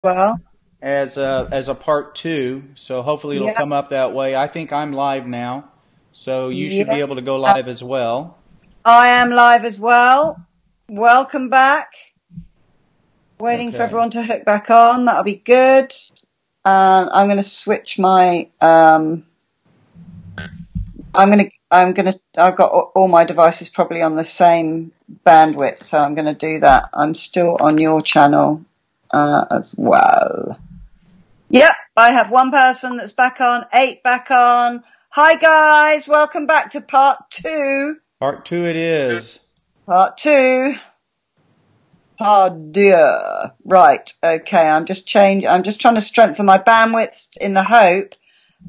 Well, as a part two. So hopefully it'll yeah, come up that way. I think I'm live now, so you should be yeah. able to go live as well. I am live as well. Welcome back. Waiting for Okay. everyone to hook back on. That'll be good. I'm going to switch my. I've got all my devices probably on the same bandwidth, so I'm going to do that. I'm still on your channel as well. Yep, I have one person that's back on, 8 back on. Hi guys, welcome back to part two. Part two it is. Part two. Oh dear. Right. Okay. I'm just trying to strengthen my bandwidth in the hope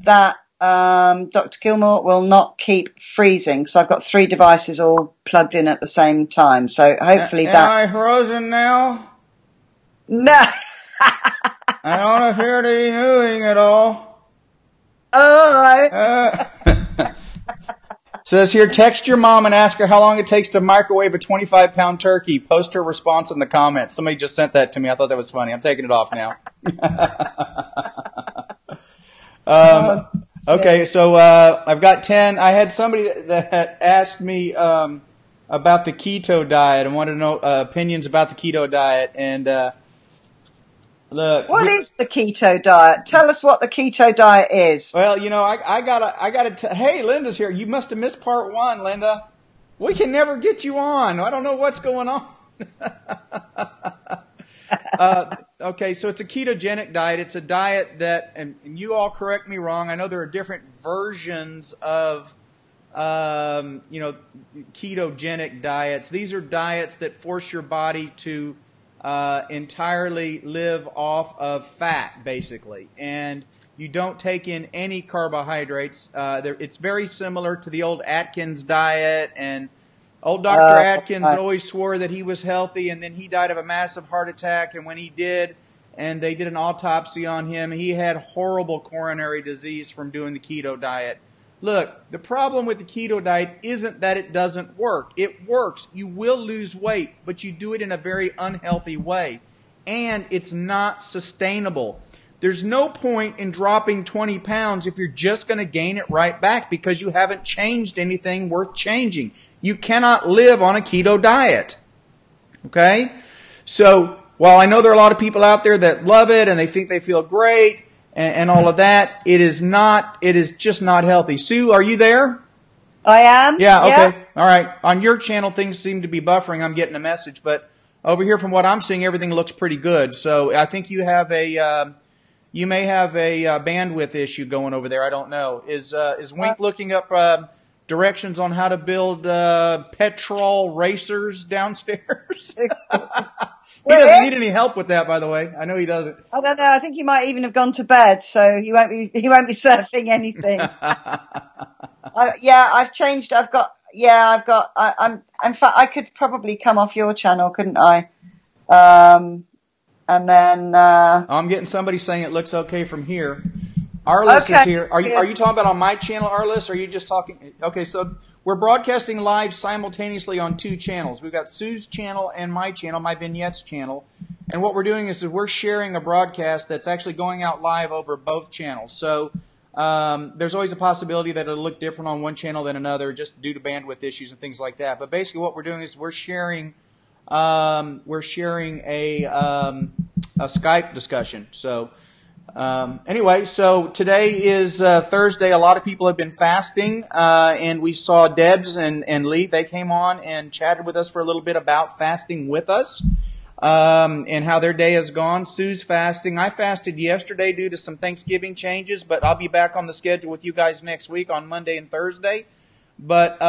that Dr. Gilmore will not keep freezing. So I've got 3 devices all plugged in at the same time. So hopefully Am that. I frozen now? No. I don't appear to be moving at all. Oh. Uh, Says here, text your mom and ask her how long it takes to microwave a 25-pound turkey. Post her response in the comments. Somebody just sent that to me. I thought that was funny. I'm taking it off now. Oh, Okay, so I've got 10. I had somebody that asked me about the keto diet and wanted to know opinions about the keto diet. And look, what is the keto diet? Tell us what the keto diet is. well, I gotta. Hey, Linda's here. You must have missed part one, Linda. We can never get you on. I don't know what's going on. Okay, so it's a ketogenic diet. It's a diet that, and you all correct me wrong. I know there are different versions of, ketogenic diets. These are diets that force your body to entirely live off of fat, basically, and you don't take in any carbohydrates. It's very similar to the old Atkins diet, and old Dr. Atkins Right. always swore that he was healthy, and then he died of a massive heart attack. And when he did, and they did an autopsy on him, he had horrible coronary disease from doing the keto diet. Look, the problem with the keto diet isn't that it doesn't work. It works. You will lose weight, but you do it in a very unhealthy way. And it's not sustainable. There's no point in dropping 20 pounds if you're just going to gain it right back because you haven't changed anything worth changing. You cannot live on a keto diet. Okay? So, while I know there are a lot of people out there that love it and they think they feel great and all of that, it is just not healthy. Sue, are you there? I am. Yeah, Yeah. okay. All right. On your channel, things seem to be buffering. I'm getting a message, but over here, from what I'm seeing, everything looks pretty good. So I think you may have a bandwidth issue going over there. I don't know. Is Wink looking up directions on how to build petrol racers downstairs? He doesn't need any help with that, by the way. I know he doesn't. I don't know. I think he might even have gone to bed, so he won't be surfing anything. I've changed. In fact, I could probably come off your channel, couldn't I? And then, I'm getting somebody saying it looks okay from here. Arliss is okay. here. Are you talking about on my channel, Arliss? Or are you just talking? Okay, so we're broadcasting live simultaneously on 2 channels. We've got Sue's channel and my channel, my vignettes channel. And what we're doing is we're sharing a broadcast that's actually going out live over both channels. So there's always a possibility that it'll look different on one channel than another, just due to bandwidth issues and things like that. But basically, what we're doing is we're sharing a Skype discussion. So. Anyway, so today is Thursday. A lot of people have been fasting, and we saw Debs and Lee. They came on and chatted with us for a little bit about fasting with us, and how their day has gone. Sue's fasting. I fasted yesterday due to some Thanksgiving changes, but I'll be back on the schedule with you guys next week on Monday and Thursday. But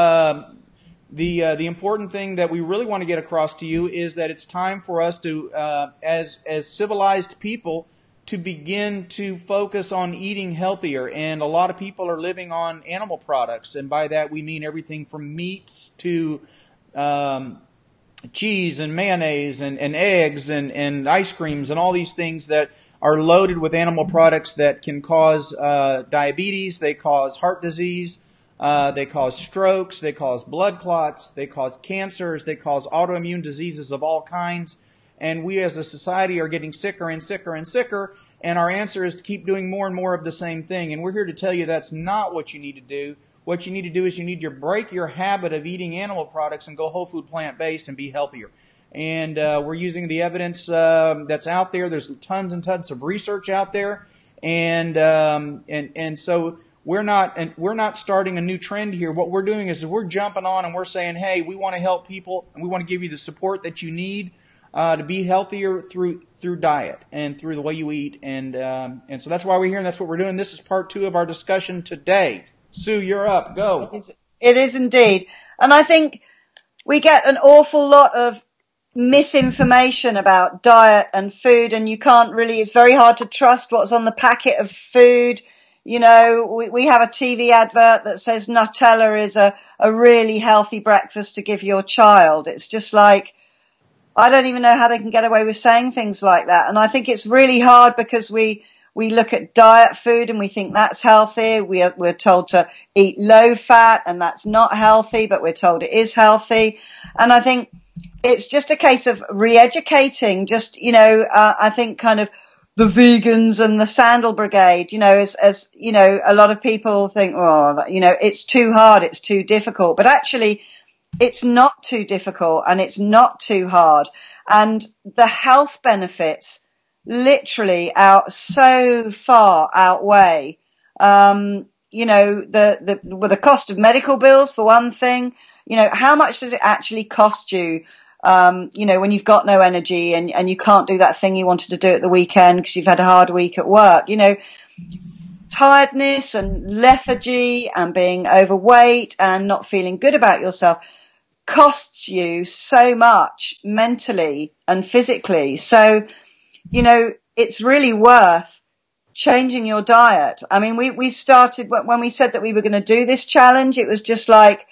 the important thing that we really want to get across to you is that it's time for us to, as civilized people, to begin to focus on eating healthier. And a lot of people are living on animal products, and by that we mean everything from meats to cheese and mayonnaise and eggs and ice creams and all these things that are loaded with animal products that can cause diabetes, they cause heart disease, they cause strokes, they cause blood clots, they cause cancers, they cause autoimmune diseases of all kinds. and we as a society are getting sicker and sicker and sicker, and our answer is to keep doing more and more of the same thing. And we're here to tell you that's not what you need to do. What you need to do is you need to break your habit of eating animal products and go whole food plant-based and be healthier. And we're using the evidence that's out there. There's tons and tons of research out there, and so we're not starting a new trend here. What we're doing is we're jumping on and we're saying, hey, we want to help people and we want to give you the support that you need to be healthier through diet and through the way you eat, and so that's why we're here and that's what we're doing. This is part 2 of our discussion today. Sue, you're up. Go. It is indeed, and I think we get an awful lot of misinformation about diet and food, and it's very hard to trust what's on the packet of food. You know, we have a TV advert that says Nutella is a really healthy breakfast to give your child. It's just like, I don't even know how they can get away with saying things like that. And I think it's really hard because we look at diet food and we think that's healthy. We're told to eat low fat and that's not healthy, but we're told it is healthy. And I think it's just a case of re-educating, I think kind of the vegans and the sandal brigade, as a lot of people think, it's too hard, it's too difficult, but actually it's not too difficult and it's not too hard. And the health benefits literally so far outweigh, the cost of medical bills for one thing. How much does it actually cost you? When you've got no energy and you can't do that thing you wanted to do at the weekend because you've had a hard week at work, tiredness and lethargy and being overweight and not feeling good about yourself costs you so much mentally and physically. So, it's really worth changing your diet. I mean, we started when we said that we were going to do this challenge, it was just like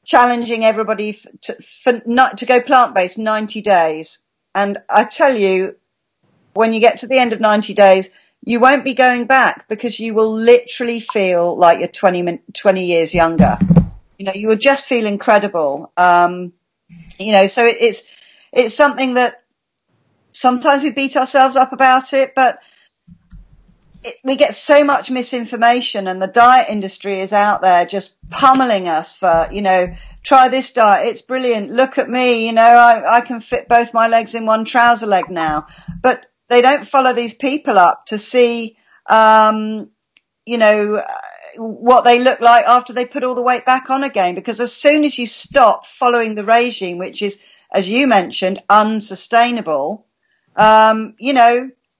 challenging everybody to go plant-based 90 days. And I tell you, when you get to the end of 90 days, you won't be going back because you will literally feel like you're 20 years younger. You will just feel incredible. So it's something that sometimes we beat ourselves up about it, but we get so much misinformation, and the diet industry is out there just pummeling us for, try this diet. It's brilliant. Look at me. I can fit both my legs in one trouser leg now, but they don't follow these people up to see, what they look like after they put all the weight back on again. Because as soon as you stop following the regime, which is, as you mentioned, unsustainable,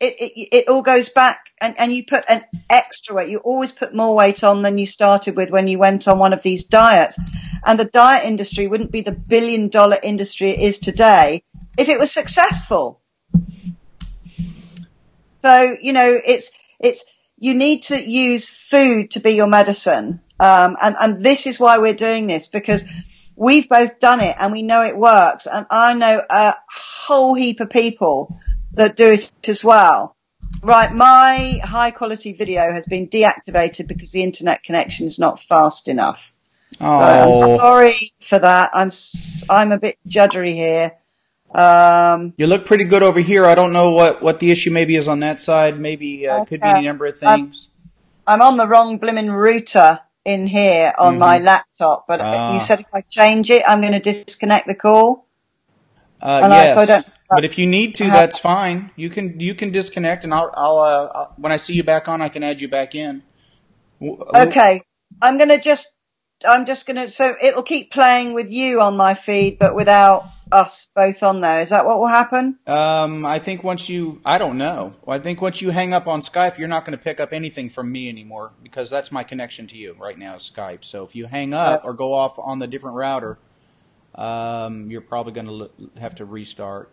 it all goes back and you put an extra weight. You always put more weight on than you started with when you went on one of these diets. And the diet industry wouldn't be the billion-dollar industry it is today if it was successful. So, you need to use food to be your medicine. And this is why we're doing this, because we've both done it and we know it works. And I know a whole heap of people that do it as well. Right, my high quality video has been deactivated because the internet connection is not fast enough. Oh. So I'm sorry for that. I'm a bit juddery here. You look pretty good over here. I don't know what the issue maybe is on that side. Maybe could be any number of things. I'm on the wrong blimmin' router in here on my laptop, but you said if I change it, I'm going to disconnect the call. Yes, but if you need to, that's fine. You can disconnect, and I'll when I see you back on, I can add you back in. Okay, I'm just gonna. So it'll keep playing with you on my feed, but without us both on there. Is that what will happen? I think I don't know. I think once you hang up on Skype, you're not going to pick up anything from me anymore because that's my connection to you right now, is Skype. So if you hang up or go off on the different router, you're probably going to have to restart.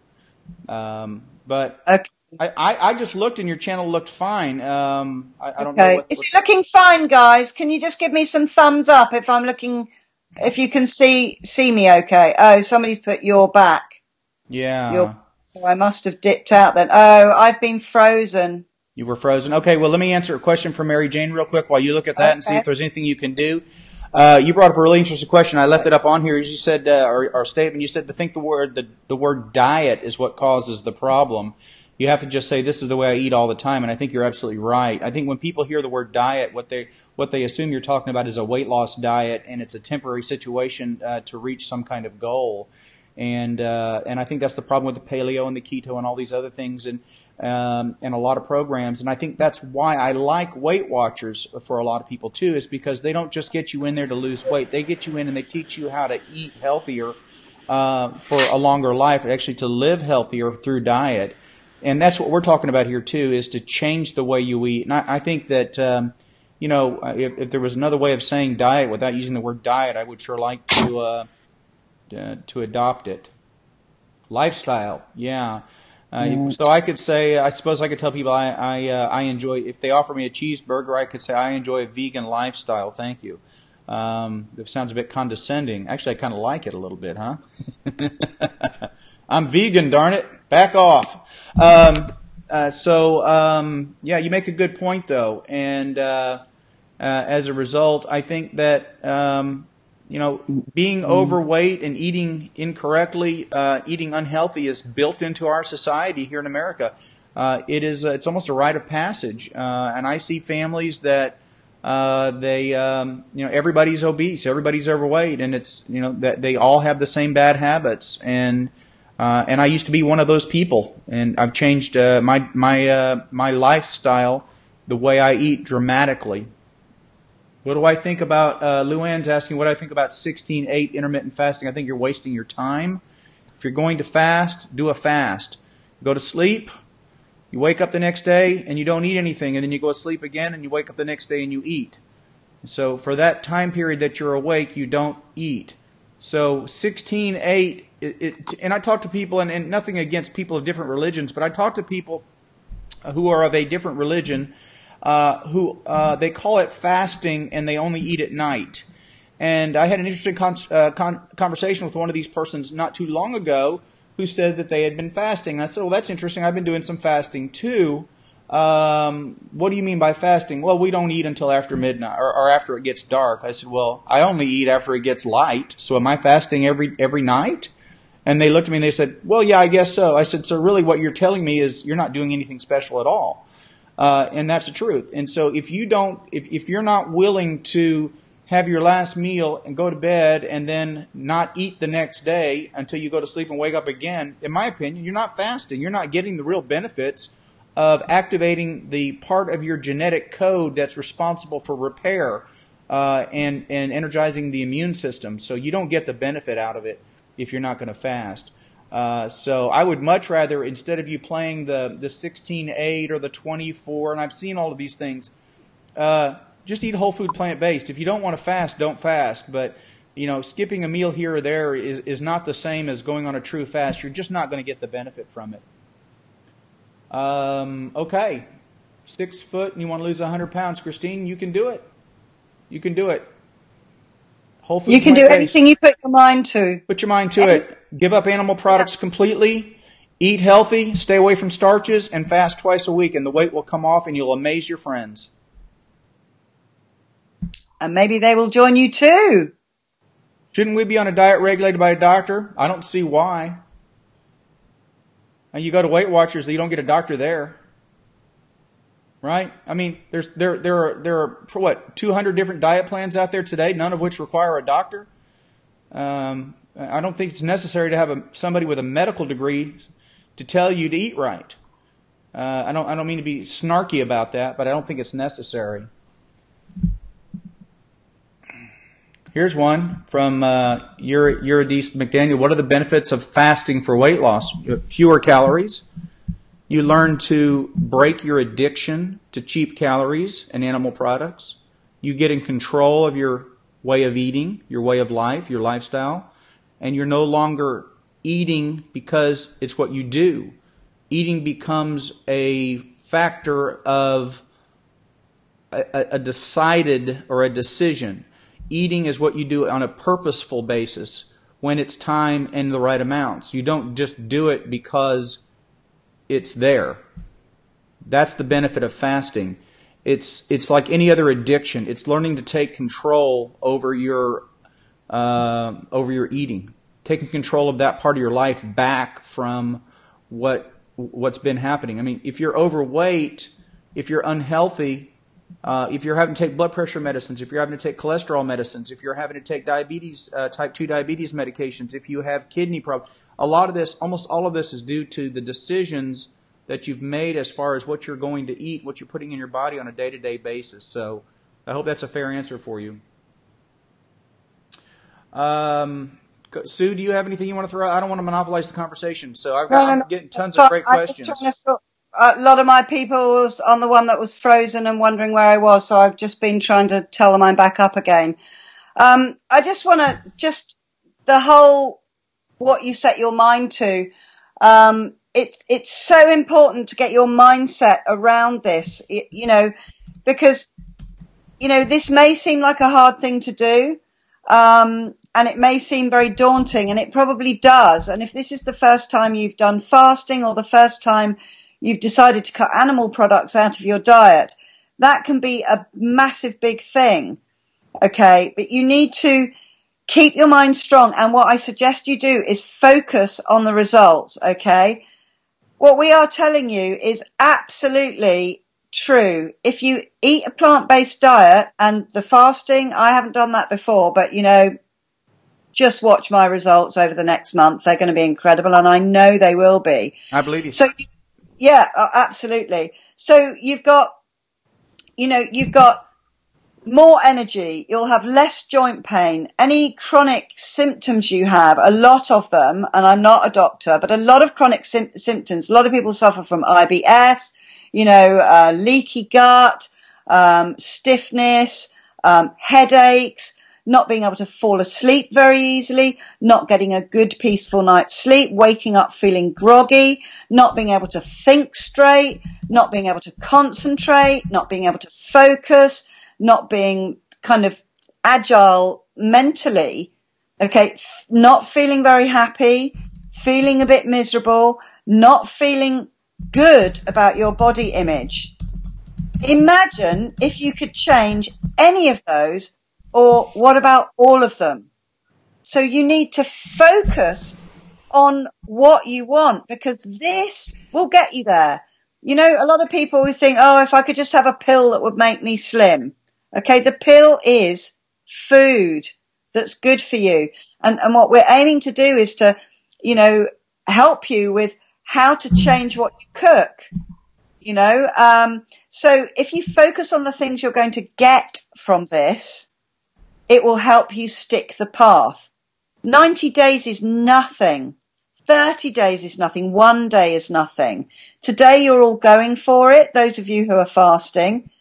But okay. I just looked and your channel looked fine. I don't know. Is it looking fine, guys? Can you just give me some thumbs up if you can see me okay? Oh, somebody's put your back. Yeah. So I must have dipped out then. Oh, I've been frozen. You were frozen. Okay, well, let me answer a question from Mary Jane real quick while you look at that and see if there's anything you can do. You brought up a really interesting question. I left it up on here. As you said, our statement, you said to think the word diet is what causes the problem. You have to just say, this is the way I eat all the time, and I think you're absolutely right. I think when people hear the word diet, what they assume you're talking about is a weight loss diet, and it's a temporary situation to reach some kind of goal. And I think that's the problem with the paleo and the keto and all these other things, and a lot of programs. And I think that's why I like Weight Watchers for a lot of people too, is because they don't just get you in there to lose weight. They get you in and they teach you how to eat healthier for a longer life, actually to live healthier through diet. And that's what we're talking about here too, is to change the way you eat. And I think that if there was another way of saying diet without using the word diet, I would sure like to adopt it. Lifestyle, yeah. So I could say, I suppose I could tell people I enjoy, if they offer me a cheeseburger, I could say I enjoy a vegan lifestyle. Thank you. That sounds a bit condescending. Actually, I kind of like it a little bit, huh? I'm vegan, darn it. Back off. Yeah, you make a good point, though. And as a result, I think that being overweight and eating incorrectly, eating unhealthy is built into our society here in America. It's almost a rite of passage. And I see families that everybody's obese, everybody's overweight, and it's that they all have the same bad habits. And I used to be one of those people, and I've changed my lifestyle, the way I eat, dramatically. What do I think about, Luann's asking, what do I think about 16/8 intermittent fasting? I think you're wasting your time. If you're going to fast, do a fast. Go to sleep, you wake up the next day, and you don't eat anything, and then you go to sleep again, and you wake up the next day and you eat. So for that time period that you're awake, you don't eat. So 16/8, and I talk to people, and nothing against people of different religions, but I talk to people who are of a different religion, who they call it fasting, and they only eat at night. And I had an interesting conversation with one of these persons not too long ago who said that they had been fasting. And I said, well, that's interesting. I've been doing some fasting too. What do you mean by fasting? Well, we don't eat until after midnight or after it gets dark. I said, well, I only eat after it gets light. So am I fasting every night? And they looked at me and they said, well, yeah, I guess so. I said, so really what you're telling me is you're not doing anything special at all. And that's the truth. And so if you're not willing to have your last meal and go to bed and then not eat the next day until you go to sleep and wake up again, in my opinion, you're not fasting. You're not getting the real benefits of activating the part of your genetic code that's responsible for repair and energizing the immune system. So you don't get the benefit out of it if you're not going to fast. So I would much rather, instead of you playing the 16/8 or the 24, and I've seen all of these things, just eat whole food, plant-based. If you don't want to fast, don't fast. But skipping a meal here or there is not the same as going on a true fast. You're just not going to get the benefit from it. Okay, 6 foot and you want to lose 100 pounds, Christine, you can do it. You can do it. Whole food, you can do anything you put your mind to. Put your mind to it. Give up animal products completely. Eat healthy. Stay away from starches and fast twice a week, and the weight will come off, and you'll amaze your friends. And maybe they will join you too. Shouldn't we be on a diet regulated by a doctor? I don't see why. And you go to Weight Watchers, you don't get a doctor there, right? I mean, there are what, 200 different diet plans out there today, none of which require a doctor. I don't think it's necessary to have somebody with a medical degree to tell you to eat right. I don't mean to be snarky about that, but I don't think it's necessary. Here's one from Eurydice McDaniel. What are the benefits of fasting for weight loss? Fewer calories. You learn to break your addiction to cheap calories and animal products. You get in control of your way of eating, your way of life, your lifestyle. And you're no longer eating because it's what you do. Eating becomes a factor of a decided or a decision. Eating is what you do on a purposeful basis when it's time and the right amounts. You don't just do it because it's there. That's the benefit of fasting. it's like any other addiction. It's learning to take control over your eating, taking control of that part of your life back from what's been happening. I mean, if you're overweight, if you're unhealthy, if you're having to take blood pressure medicines, if you're having to take cholesterol medicines, if you're having to take diabetes, type 2 diabetes medications, if you have kidney problems, a lot of this, almost all of this is due to the decisions that you've made as far as what you're going to eat, what you're putting in your body on a day-to-day basis. So I hope that's a fair answer for you. Sue, do you have anything you want to throw out? I don't want to monopolize the conversation, so I'm getting tons of great questions. A lot of my people was on the one that was frozen and wondering where I was, so I've just been trying to tell them I'm back up again. I just want to, the whole, what you set your mind to, it's so important to get your mindset around this, because, this may seem like a hard thing to do, and it may seem very daunting, and it probably does. And if this is the first time you've done fasting or the first time you've decided to cut animal products out of your diet, that can be a massive big thing. Okay. But you need to keep your mind strong. And what I suggest you do is focus on the results. Okay. What we are telling you is absolutely true. If you eat a plant-based diet and the fasting, I haven't done that before, but just watch my results over the next month. They're going to be incredible, and I know they will be. I believe you. So, yeah, absolutely. So you've got more energy. You'll have less joint pain. Any chronic symptoms you have, a lot of them, and I'm not a doctor, but a lot of chronic symptoms. A lot of people suffer from IBS, leaky gut, stiffness, headaches, not being able to fall asleep very easily, not getting a good peaceful night's sleep, waking up feeling groggy, not being able to think straight, not being able to concentrate, not being able to focus, not being kind of agile mentally, okay, not feeling very happy, feeling a bit miserable, not feeling good about your body image. Imagine if you could change any of those, or what about all of them? So you need to focus on what you want, because this will get you there. A lot of people will think, if I could just have a pill that would make me slim. Okay, the pill is food that's good for you. And what we're aiming to do is to, help you with how to change what you cook. So if you focus on the things you're going to get from this, it will help you stick the path. 90 days is nothing. 30 days is nothing. 1 day is nothing. Today you're all going for it, those of you who are fasting.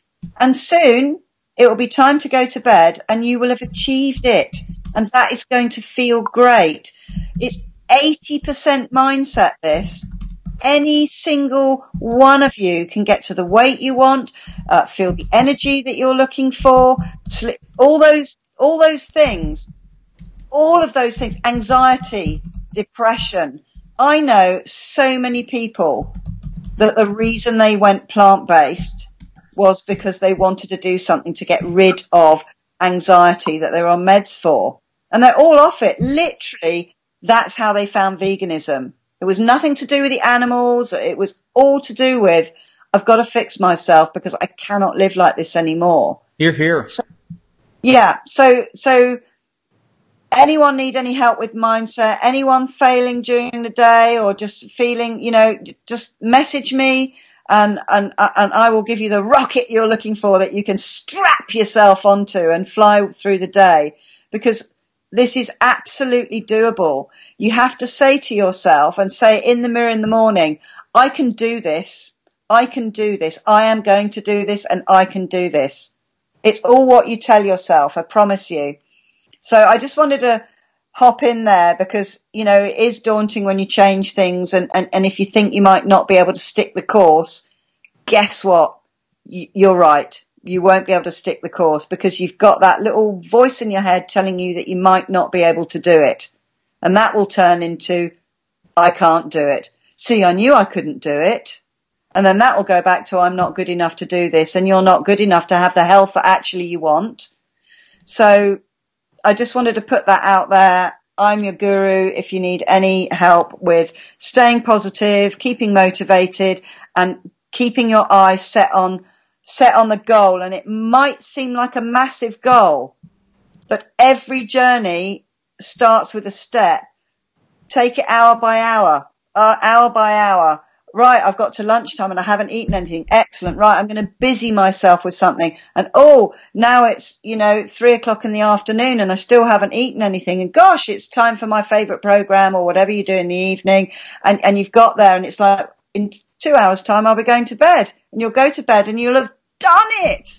And soon it will be time to go to bed and you will have achieved it. And that is going to feel great. It's 80% mindset, this. Any single one of you can get to the weight you want, feel the energy that you're looking for, all those things, anxiety, depression. I know so many people that the reason they went plant-based was because they wanted to do something to get rid of anxiety that they're on meds for. And they're all off it. Literally, that's how they found veganism. It was nothing to do with the animals. It was all to do with, I've got to fix myself because I cannot live like this anymore. Hear, hear. So anyone need any help with mindset? Anyone failing during the day or just feeling, just message me and I will give you the rocket you're looking for that you can strap yourself onto and fly through the day, because this is absolutely doable. You have to say to yourself and say in the mirror in the morning, I can do this. I can do this. I am going to do this and I can do this. It's all what you tell yourself, I promise you. So I just wanted to hop in there because, it is daunting when you change things. And if you think you might not be able to stick the course, guess what? You're right. You won't be able to stick the course because you've got that little voice in your head telling you that you might not be able to do it. And that will turn into, I can't do it. See, I knew I couldn't do it. And then that will go back to, I'm not good enough to do this, and you're not good enough to have the health that actually you want. So I just wanted to put that out there. I'm your guru if you need any help with staying positive, keeping motivated, and keeping your eyes set on the goal. And it might seem like a massive goal, but every journey starts with a step. Take it hour by hour, hour by hour. Right, I've got to lunchtime and I haven't eaten anything. Excellent. Right, I'm going to busy myself with something. And now it's, 3:00 in the afternoon and I still haven't eaten anything. And gosh, it's time for my favorite program or whatever you do in the evening. And you've got there and it's like, in 2 hours time, I'll be going to bed. And you'll go to bed and you'll have done it.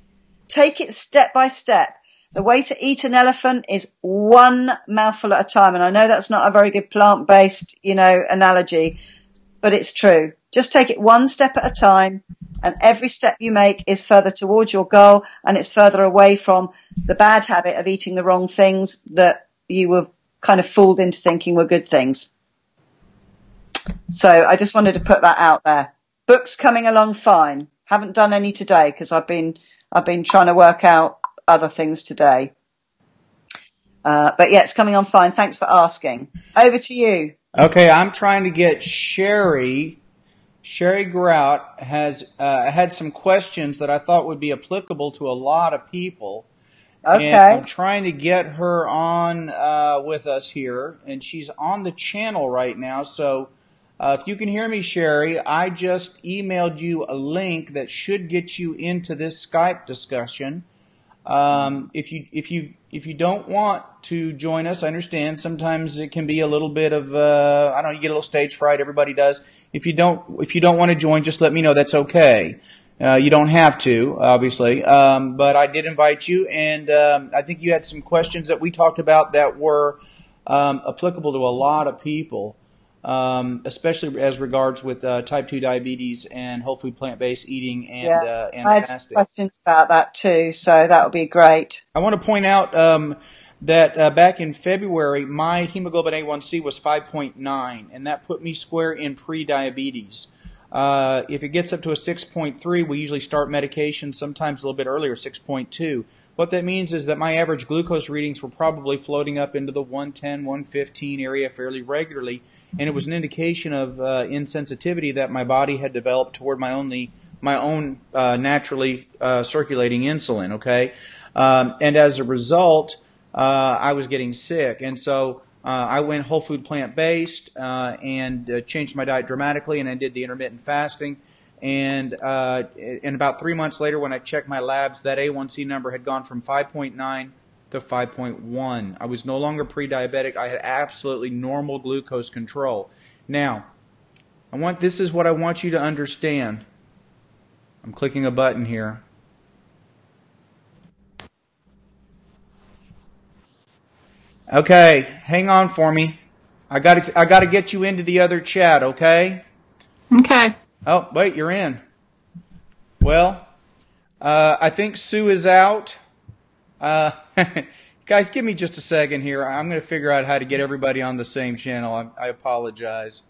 Take it step by step. The way to eat an elephant is one mouthful at a time. And I know that's not a very good plant-based, analogy, but it's true. Just take it one step at a time, and every step you make is further towards your goal, and it's further away from the bad habit of eating the wrong things that you were kind of fooled into thinking were good things. So I just wanted to put that out there. Books coming along fine. Haven't done any today because I've been trying to work out other things today. But yeah, it's coming on fine. Thanks for asking. Over to you. Okay, I'm trying to get Sherry. Sherry Grout has had some questions that I thought would be applicable to a lot of people. Okay. And I'm trying to get her on with us here, and she's on the channel right now. So if you can hear me, Sherry, I just emailed you a link that should get you into this Skype discussion. If you don't want to join us, I understand. Sometimes it can be a little bit of you get a little stage fright. Everybody does. If you don't want to join, just let me know. That's okay. You don't have to, obviously. But I did invite you, and I think you had some questions that we talked about that were applicable to a lot of people, especially as regards with type 2 diabetes and whole food plant-based eating and I had fasting. questions about that too, so that would be great. I want to point out that back in February, my hemoglobin A1C was 5.9, and that put me square in pre-diabetes. If it gets up to a 6.3, we usually start medication sometimes a little bit earlier, 6.2. What that means is that my average glucose readings were probably floating up into the 110, 115 area fairly regularly, and it was an indication of insensitivity that my body had developed toward my own naturally circulating insulin, okay? And as a result, I was getting sick. And so I went whole food plant-based and changed my diet dramatically, and I did the intermittent fasting. And about 3 months later, when I checked my labs, that A1C number had gone from 5.9 to 5.1. I was no longer pre-diabetic. I had absolutely normal glucose control. Now, this is what I want you to understand. I'm clicking a button here. Okay, hang on for me. I got to get you into the other chat, okay? Okay. Oh, wait, you're in. Well, I think Sue is out. Guys, give me just a second here. I'm going to figure out how to get everybody on the same channel. I apologize.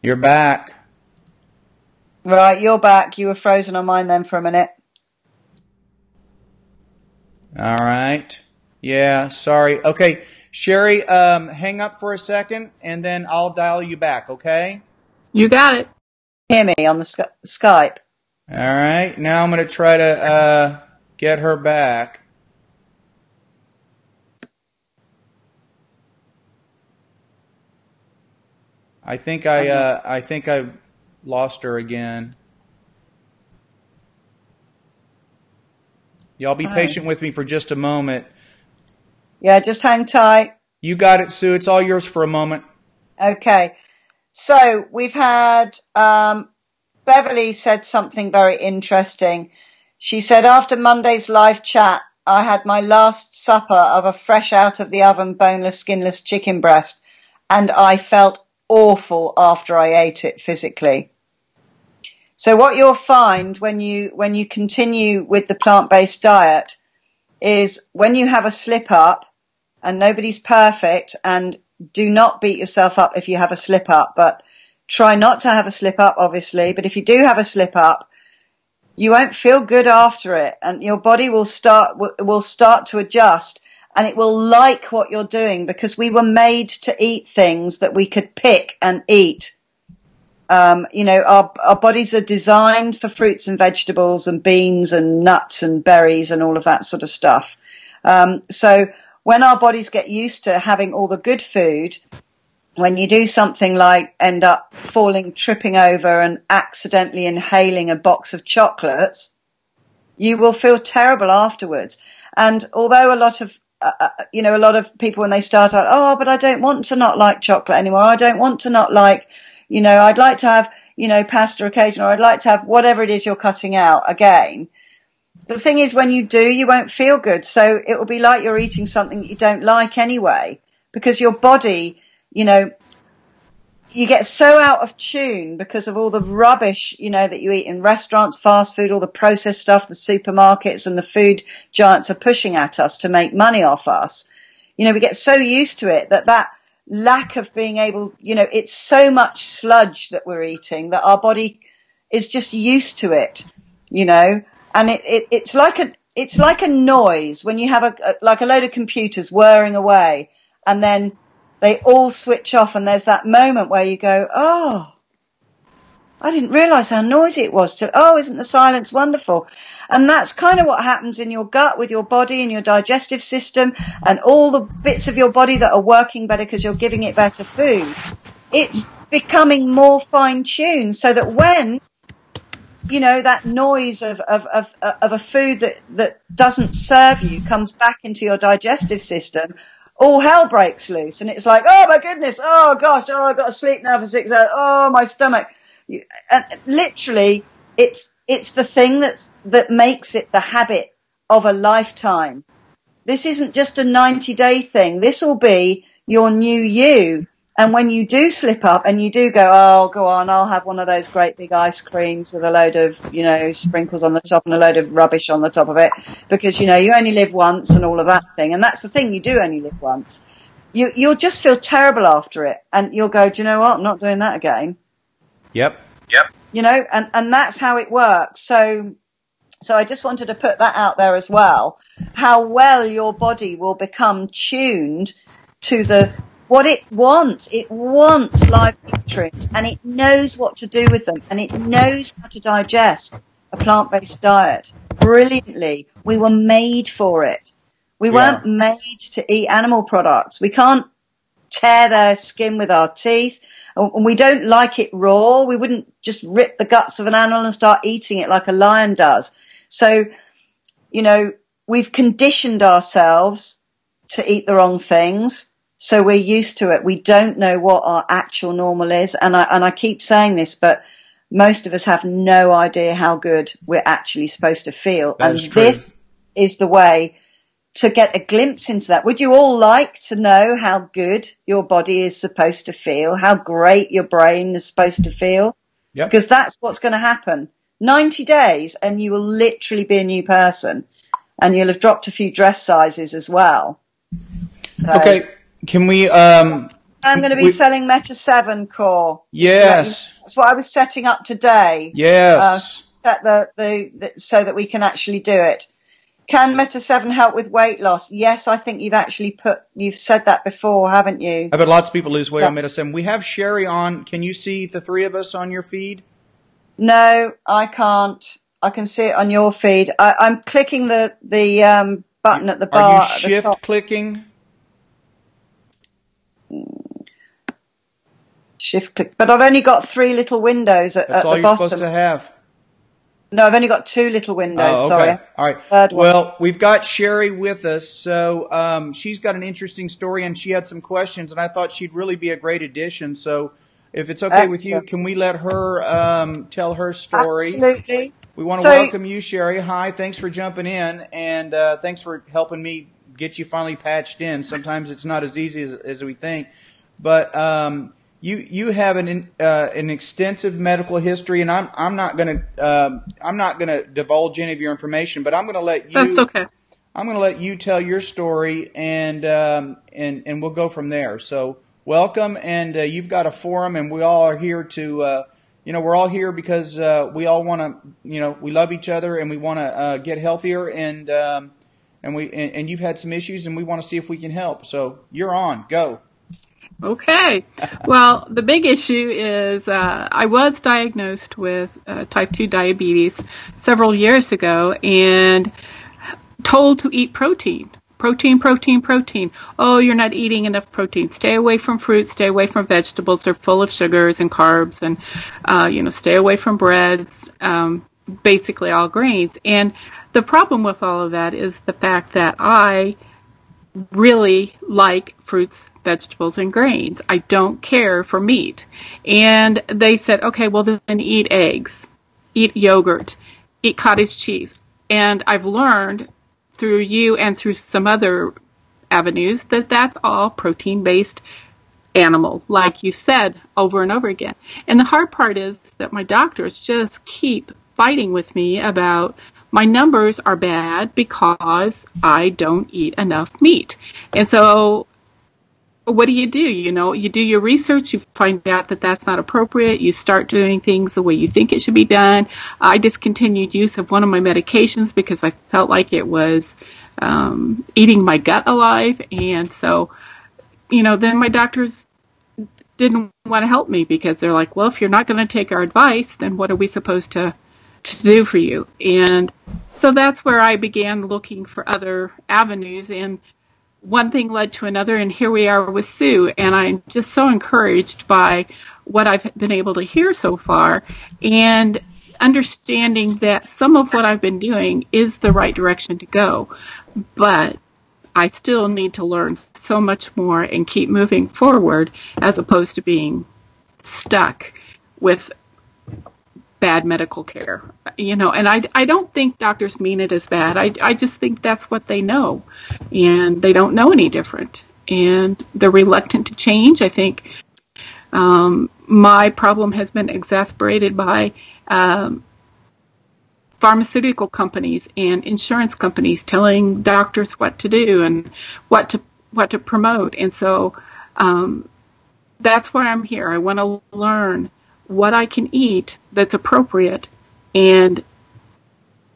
You're back. Right, you're back. You were frozen on mine then for a minute. All right. Yeah, sorry. Okay, Sherry, hang up for a second, and then I'll dial you back, okay? You got it. Hear me on the Skype. All right. Now I'm going to try to get her back. I think I lost her again. Y'all be patient with me for just a moment. Yeah, just hang tight. You got it, Sue. It's all yours for a moment. Okay. So we've had Beverly said something very interesting. She said, after Monday's live chat, I had my last supper of a fresh out of the oven boneless, skinless chicken breast, and I felt awful after I ate it physically. So what you'll find when you continue with the plant-based diet is when you have a slip up, and nobody's perfect, and do not beat yourself up if you have a slip up, but try not to have a slip up, obviously. But if you do have a slip up, you won't feel good after it, and your body will start to adjust, and it will like what you're doing, because we were made to eat things that we could pick and eat. Our bodies are designed for fruits and vegetables and beans and nuts and berries and all of that sort of stuff. So when our bodies get used to having all the good food, when you do something like end up tripping over and accidentally inhaling a box of chocolates, you will feel terrible afterwards. And although a lot of people, when they start out, oh, but I don't want to not like chocolate anymore. I don't want to not like, I'd like to have, pasta occasionally, or I'd like to have whatever it is you're cutting out again. The thing is, when you do, you won't feel good. So it will be like you're eating something that you don't like anyway, because your body, you get so out of tune because of all the rubbish, that you eat in restaurants, fast food, all the processed stuff, the supermarkets and the food giants are pushing at us to make money off us. We get so used to it that lack of being able, it's so much sludge that we're eating that our body is just used to it, and it's like a noise when you have a load of computers whirring away, and then they all switch off, and there's that moment where you go, oh, I didn't realize how noisy it was. Oh, isn't the silence wonderful? And that's kind of what happens in your gut with your body and your digestive system and all the bits of your body that are working better because you're giving it better food. It's becoming more fine-tuned so that when, that noise of a food that doesn't serve you comes back into your digestive system, all hell breaks loose, and it's like, oh my goodness, oh gosh, oh, I've got to sleep now for 6 hours, oh my stomach. And literally, it's the thing that makes it the habit of a lifetime. This isn't just a 90-day thing. This will be your new you. And when you do slip up and you do go, oh, go on, I'll have one of those great big ice creams with a load of, sprinkles on the top and a load of rubbish on the top of it, because, you only live once and all of that thing. And that's the thing, you do only live once. You'll just feel terrible after it. And you'll go, do you know what? I'm not doing that again. Yep. And that's how it works. So I just wanted to put that out there as well, how well your body will become tuned to what it wants. It wants live nutrients, and it knows what to do with them, and it knows how to digest a plant-based diet brilliantly. We were made for it. We weren't made to eat animal products. We can't tear their skin with our teeth, and we don't like it raw. We wouldn't just rip the guts of an animal and start eating it like a lion does. So, we've conditioned ourselves to eat the wrong things. So we're used to it. We don't know what our actual normal is. And I keep saying this, but most of us have no idea how good we're actually supposed to feel. That and is true. This is the way to get a glimpse into that. Would you all like to know how good your body is supposed to feel? How great your brain is supposed to feel? Yep. Because that's what's going to happen. 90 days and you will literally be a new person, and you'll have dropped a few dress sizes as well. So, Okay. Can we, I'm going to be selling Meta 7 Core. yes. That's what I was setting up today. Yes. Set so that we can actually do it. Can Meta 7 help with weight loss? Yes, I think you've said that before, haven't you? I've had lots of people lose weight on Meta 7. We have Sherry on. Can you see the three of us on your feed? No, I can't. I can see it on your feed. I'm clicking the button at the bar. Are you at the shift top. clicking? Shift click. But I've only got 3 little windows at the bottom. That's all you're supposed to have. No, I've only got 2 little windows. Oh, okay. Sorry. All right. Third one. Well, we've got Sherry with us, so she's got an interesting story, and she had some questions, and I thought she'd really be a great addition. So, if it's okay with you, can we let her tell her story? Absolutely. We want to welcome you, Sherry. Hi, thanks for jumping in, and thanks for helping me get you finally patched in. Sometimes it's not as easy as we think, but you have an extensive medical history, and I'm not gonna divulge any of your information, but I'm gonna let you. That's okay. I'm going to let you tell your story, and we'll go from there. So welcome, and you've got a forum, and we all are here to, we're all here because we all want to, we love each other, and we want to get healthier, and you've had some issues, and we want to see if we can help. So you're on. Go. Okay. Well, the big issue is I was diagnosed with type 2 diabetes several years ago and told to eat protein. Protein. Oh, you're not eating enough protein. Stay away from fruits. Stay away from vegetables. They're full of sugars and carbs. And, stay away from breads, basically all grains. And the problem with all of that is the fact that I really like fruits, vegetables, and grains. I don't care for meat. And they said, okay, well then eat eggs, eat yogurt, eat cottage cheese. And I've learned through you and through some other avenues that that's all protein-based animal, like you said over and over again. And the hard part is that my doctors just keep fighting with me about my numbers are bad because I don't eat enough meat. And so what do? You do your research, you find out that that's not appropriate, you start doing things the way you think it should be done. I discontinued use of one of my medications because I felt like it was eating my gut alive. And so, then my doctors didn't want to help me because they're like, well, if you're not going to take our advice, then what are we supposed to do for you? And so that's where I began looking for other avenues, and one thing led to another, and here we are with Sue, and I'm just so encouraged by what I've been able to hear so far, and understanding that some of what I've been doing is the right direction to go, but I still need to learn so much more and keep moving forward as opposed to being stuck with bad medical care, and I don't think doctors mean it as bad. I just think that's what they know, and they don't know any different, and they're reluctant to change. I think my problem has been exacerbated by pharmaceutical companies and insurance companies telling doctors what to do and what to promote, and so that's why I'm here. I want to learn what I can eat that's appropriate and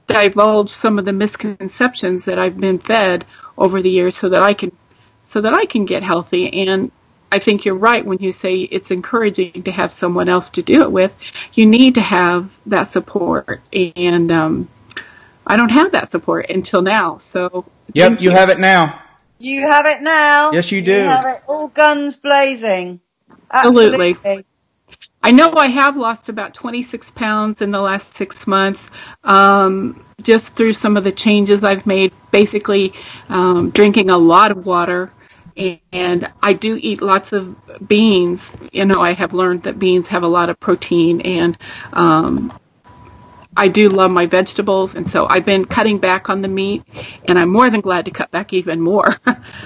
divulge some of the misconceptions that I've been fed over the years so that I can get healthy. And I think you're right when you say it's encouraging to have someone else to do it with. You need to have that support, and I don't have that support until now. So yep, you have it now. You have it now. Yes, you do. You have it all guns blazing. Absolutely. I know I have lost about 26 pounds in the last 6 months, just through some of the changes I've made, basically drinking a lot of water, and I do eat lots of beans. I have learned that beans have a lot of protein, and I do love my vegetables, and so I've been cutting back on the meat, and I'm more than glad to cut back even more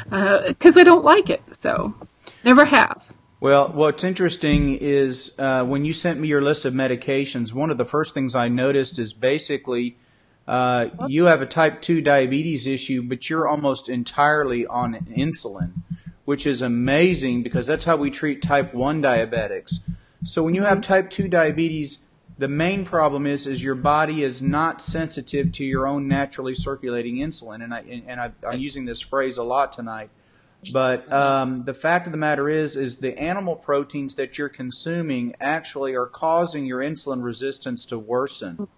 because I don't like it, so never have. Well, what's interesting is when you sent me your list of medications, one of the first things I noticed is basically you have a type 2 diabetes issue, but you're almost entirely on insulin, which is amazing because that's how we treat type 1 diabetics. So when you have type 2 diabetes, the main problem is your body is not sensitive to your own naturally circulating insulin, and I'm using this phrase a lot tonight. But the fact of the matter is the animal proteins that you're consuming actually are causing your insulin resistance to worsen.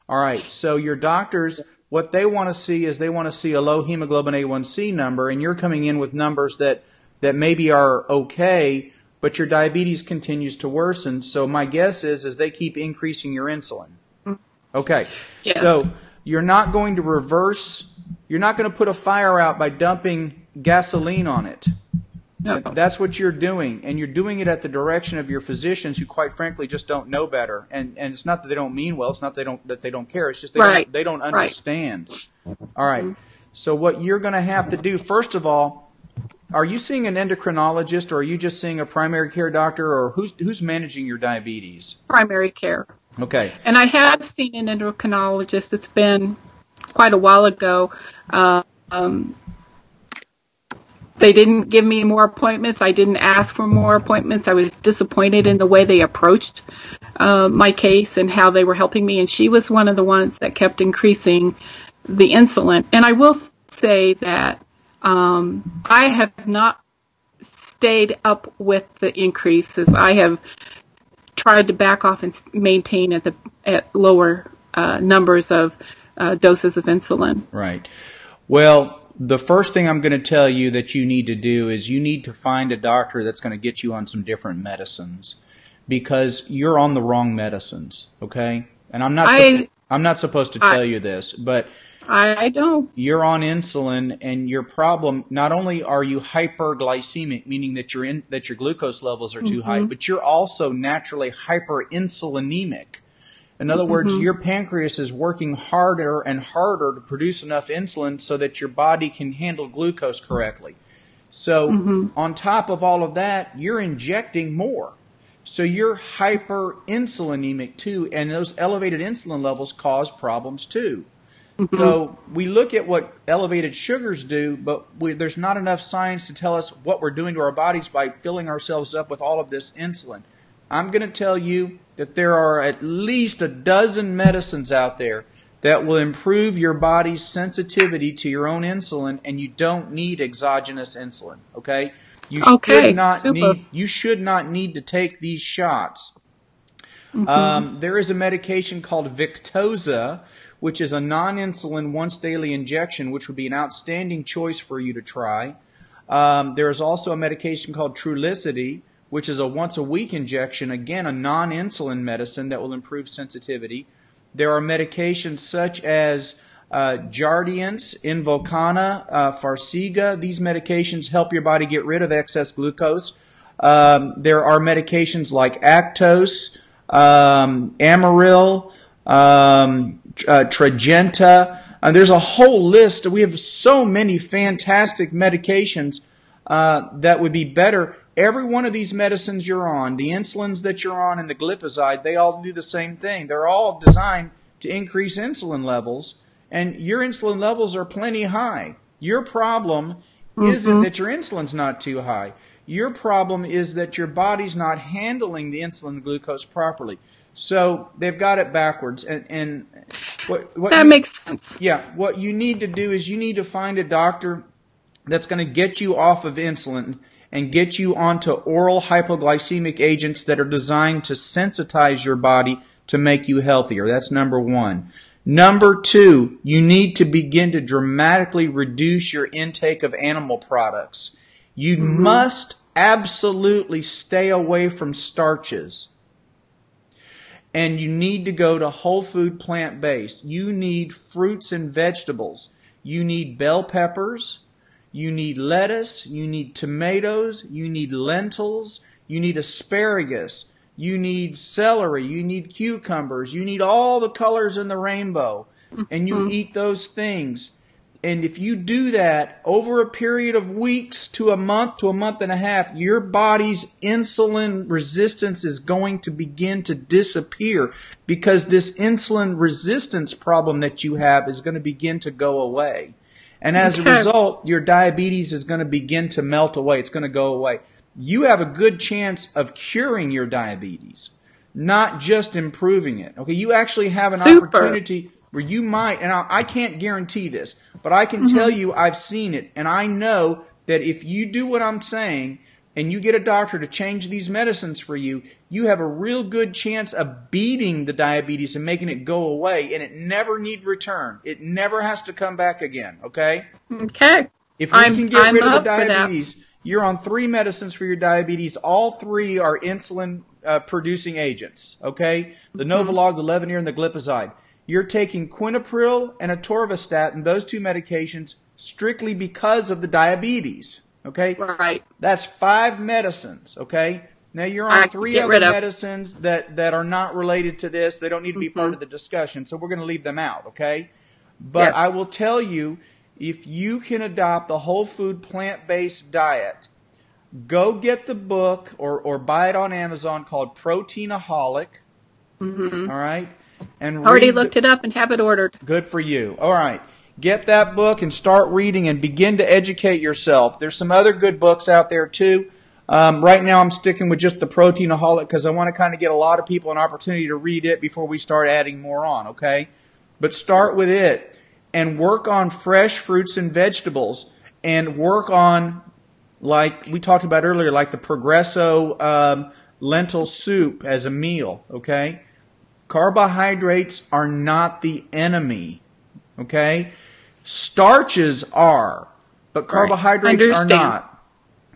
All right, so your doctors, what they want to see is they want to see a low hemoglobin A1C number, and you're coming in with numbers that maybe are okay, but your diabetes continues to worsen. So my guess is they keep increasing your insulin. Okay, yes. So you're not going to reverse, you're not going to put a fire out by dumping gasoline on it. No. That's what you're doing, and you're doing it at the direction of your physicians who, quite frankly, just don't know better. And it's not that they don't mean well. It's not that they don't care. It's just they don't understand. Right. All right. Mm-hmm. So what you're going to have to do, first of all, are you seeing an endocrinologist, or are you just seeing a primary care doctor, or who's managing your diabetes? Primary care. Okay. And I have seen an endocrinologist. It's been quite a while ago. They didn't give me more appointments. I didn't ask for more appointments. I was disappointed in the way they approached my case and how they were helping me. And she was one of the ones that kept increasing the insulin. And I will say that I have not stayed up with the increases. I have tried to back off and maintain at lower numbers of doses of insulin. Right. Well, the first thing I'm going to tell you that you need to do is you need to find a doctor that's going to get you on some different medicines, because you're on the wrong medicines, okay? And I'm not supposed to tell you this, but I don't. You're on insulin, and your problem, not only are you hyperglycemic, meaning that your glucose levels are too high, but you're also naturally hyperinsulinemic. In other words, your pancreas is working harder and harder to produce enough insulin so that your body can handle glucose correctly. So on top of all of that, you're injecting more. So you're hyperinsulinemic too, and those elevated insulin levels cause problems too. So we look at what elevated sugars do, but there's not enough science to tell us what we're doing to our bodies by filling ourselves up with all of this insulin. I'm going to tell you that there are at least a dozen medicines out there that will improve your body's sensitivity to your own insulin, and you don't need exogenous insulin, okay? You should not need to take these shots. There is a medication called Victoza, which is a non-insulin once-daily injection, which would be an outstanding choice for you to try. There is also a medication called Trulicity, which is a once-a-week injection, again, a non-insulin medicine that will improve sensitivity. There are medications such as Jardiance, Invokana, Farxiga. These medications help your body get rid of excess glucose. There are medications like Actos, Amaryl, Tradjenta. There's a whole list. We have so many fantastic medications that would be better. Every one of these medicines you're on, the insulins that you're on and the glipizide, they all do the same thing. They're all designed to increase insulin levels, and your insulin levels are plenty high. Your problem isn't that your insulin's not too high. Your problem is that your body's not handling the insulin and glucose properly. So they've got it backwards. And what makes sense. Yeah, what you need to do is you need to find a doctor that's going to get you off of insulin and get you onto oral hypoglycemic agents that are designed to sensitize your body to make you healthier. That's number one. Number two, you need to begin to dramatically reduce your intake of animal products. You must absolutely stay away from starches. And you need to go to whole food plant-based. You need fruits and vegetables. You need bell peppers. You need lettuce, you need tomatoes, you need lentils, you need asparagus, you need celery, you need cucumbers, you need all the colors in the rainbow, and you eat those things. And if you do that over a period of weeks to a month and a half, your body's insulin resistance is going to begin to disappear, because this insulin resistance problem that you have is going to begin to go away. And as a result, your diabetes is going to begin to melt away. It's going to go away. You have a good chance of curing your diabetes, not just improving it. Okay, you actually have an opportunity where you might, and I can't guarantee this, but I can tell you I've seen it, and I know that if you do what I'm saying and you get a doctor to change these medicines for you, you have a real good chance of beating the diabetes and making it go away, and it never need return. It never has to come back again, okay? Okay. If we can get rid of the diabetes, you're on 3 medicines for your diabetes. All 3 are insulin-producing agents, okay? The Novolog, the Levodopa, and the glipizide. You're taking Quinapril and atorvastatin, those 2 medications, strictly because of the diabetes. Okay? Right. That's 5 medicines, okay? Now you're on 3 other medicines that are not related to this. They don't need to be part of the discussion, so we're going to leave them out, okay? But I will tell you, if you can adopt the whole food plant-based diet, go get the book or buy it on Amazon called Proteinaholic, all right? And already looked it up and have it ordered. Good for you. All right. get that book and start reading and begin to educate yourself. There's some other good books out there too. Right now I'm sticking with just the Proteinaholic because I want to kind of get a lot of people an opportunity to read it before we start adding more on, okay? But start with it and work on fresh fruits and vegetables and work on, like we talked about earlier, like the Progresso lentil soup as a meal, okay? Carbohydrates are not the enemy, okay? Starches are, but carbohydrates are not.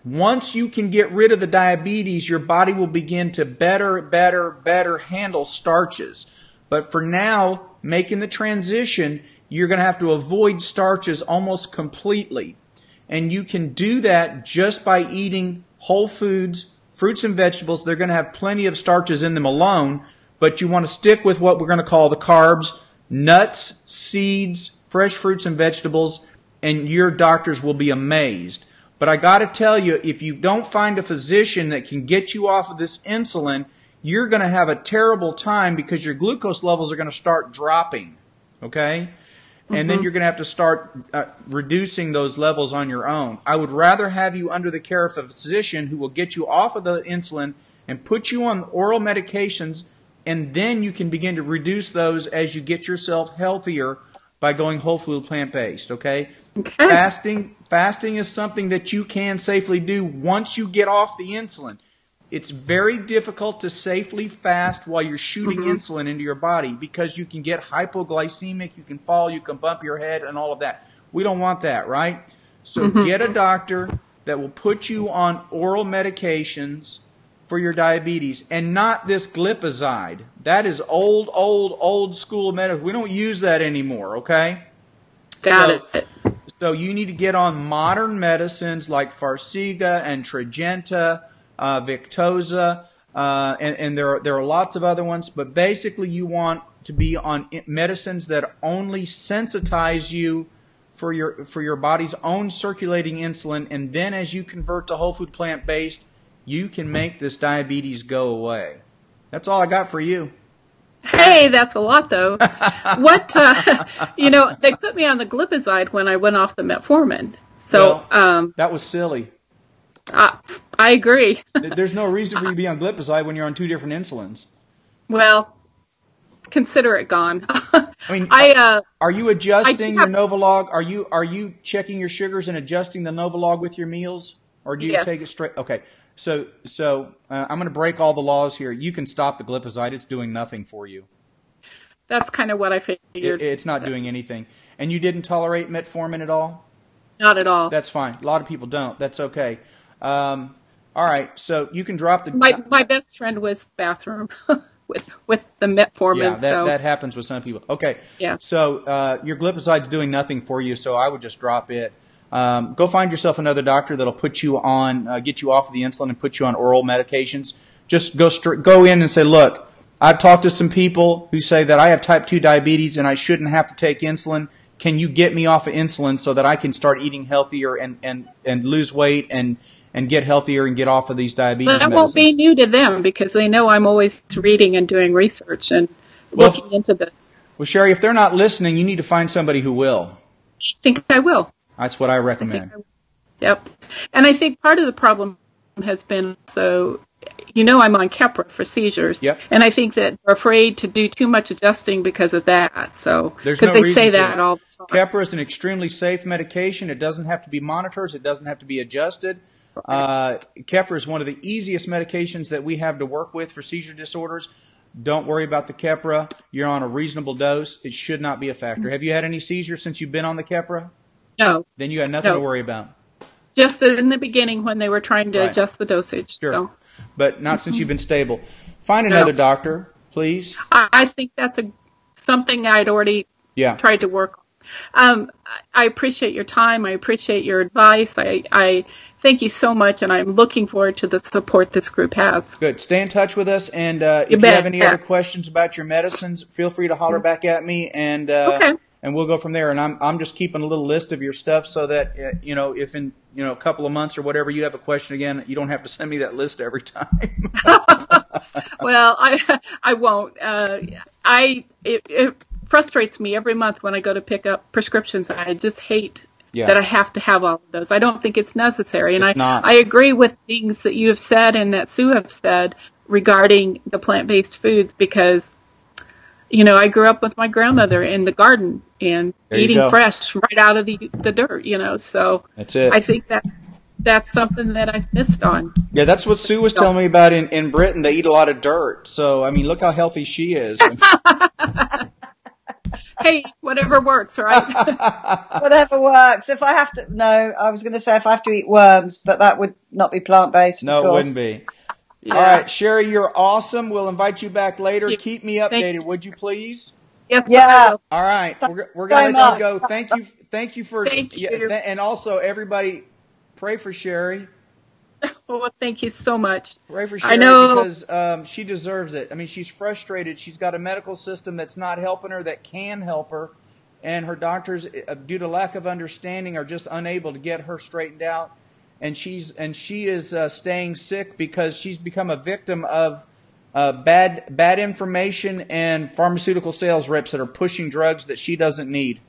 Once you can get rid of the diabetes, your body will begin to better handle starches. But for now, making the transition, you're going to have to avoid starches almost completely. And you can do that just by eating whole foods, fruits and vegetables. They're going to have plenty of starches in them alone, but you want to stick with what we're going to call the carbs, nuts, seeds, fresh fruits and vegetables, and your doctors will be amazed. But I got to tell you, if you don't find a physician that can get you off of this insulin, you're going to have a terrible time because your glucose levels are going to start dropping, okay? And then you're going to have to start reducing those levels on your own. I would rather have you under the care of a physician who will get you off of the insulin and put you on oral medications, and then you can begin to reduce those as you get yourself healthier by going whole food plant-based, okay? Fasting is something that you can safely do once you get off the insulin. It's very difficult to safely fast while you're shooting insulin into your body because you can get hypoglycemic, you can fall, you can bump your head, and all of that. We don't want that, right? So get a doctor that will put you on oral medications for your diabetes and not this glipizide. That is old school medicine. We don't use that anymore, okay? Got it. So you need to get on modern medicines like Farxiga and Tradjenta, Victoza, and there are lots of other ones. But basically, you want to be on medicines that only sensitize you for your body's own circulating insulin, and then as you convert to whole food plant based, you can make this diabetes go away. That's all I got for you. Hey, that's a lot, though. What, they put me on the glipizide when I went off the metformin. So, that was silly. I agree. There's no reason for you to be on glipizide when you're on two different insulins. Well, consider it gone. I mean, are you adjusting your Novolog? Are you checking your sugars and adjusting the Novolog with your meals? Or do you take it straight? Okay. So I'm going to break all the laws here. You can stop the glipizide. It's doing nothing for you. That's kind of what I figured. It's not doing anything. And you didn't tolerate metformin at all? Not at all. That's fine. A lot of people don't. That's okay. All right. So you can drop the... My best friend was bathroom with the metformin. Yeah, that happens with some people. Okay. Yeah. So your glipicide's doing nothing for you, so I would just drop it. Go find yourself another doctor that'll put you on, get you off of the insulin and put you on oral medications. Just go in and say, look, I've talked to some people who say that I have type 2 diabetes and I shouldn't have to take insulin. Can you get me off of insulin so that I can start eating healthier and lose weight and get healthier and get off of these diabetes medicines? That won't be new to them because they know I'm always reading and doing research and looking into this. Well, Sherry, if they're not listening, you need to find somebody who will. I think I will. That's what I recommend. Yep. And I think part of the problem has been, I'm on Keppra for seizures. Yep. And I think that they're afraid to do too much adjusting because of that. So, because they say that all the time. Keppra is an extremely safe medication. It doesn't have to be monitored. It doesn't have to be adjusted. Keppra is one of the easiest medications that we have to work with for seizure disorders. Don't worry about the Keppra. You're on a reasonable dose. It should not be a factor. Have you had any seizures since you've been on the Keppra? No. Then you got nothing to worry about. Just in the beginning when they were trying to adjust the dosage. Sure. So. But not since you've been stable. Find another doctor, please. I think that's something I'd already tried to work on. I appreciate your time. I appreciate your advice. I thank you so much, and I'm looking forward to the support this group has. Good. Stay in touch with us, and if you have any other questions about your medicines, feel free to holler back at me, and we'll go from there. And I'm just keeping a little list of your stuff so that if in a couple of months or whatever you have a question again, you don't have to send me that list every time. Well, I won't. frustrates me every month when I go to pick up prescriptions. I just hate Yeah. that I have to have all of those. I don't think it's necessary. And It's not. I agree with things that you have said and that Sue have said regarding the plant-based foods, because, you know, I grew up with my grandmother in the garden and There you eating go. fresh right out of the dirt, you know. So That's it. I think that's something that I've missed on. Yeah, that's what Sue was telling me about in Britain. They eat a lot of dirt. So, I mean, look how healthy she is. Hey, whatever works, right? Whatever works. If I have to, no, I was going to say if I have to eat worms, but that would not be plant-based. No, of it course. wouldn't be. Yeah. All right, Sherry, you're awesome. We'll invite you back later. Yeah. Keep me Thank updated, you. would you please? Yes, Yeah. I will. All right, we're so going to let much. you go. Thank you for, Thank you. and also everybody, pray for Sherry. Well, thank you so much. Pray for I Sherry know. because she deserves it. I mean, she's frustrated. She's got a medical system that's not helping her, that can help her, and her doctors, due to lack of understanding, are just unable to get her straightened out. And she is staying sick because she's become a victim of bad information and pharmaceutical sales reps that are pushing drugs that she doesn't need.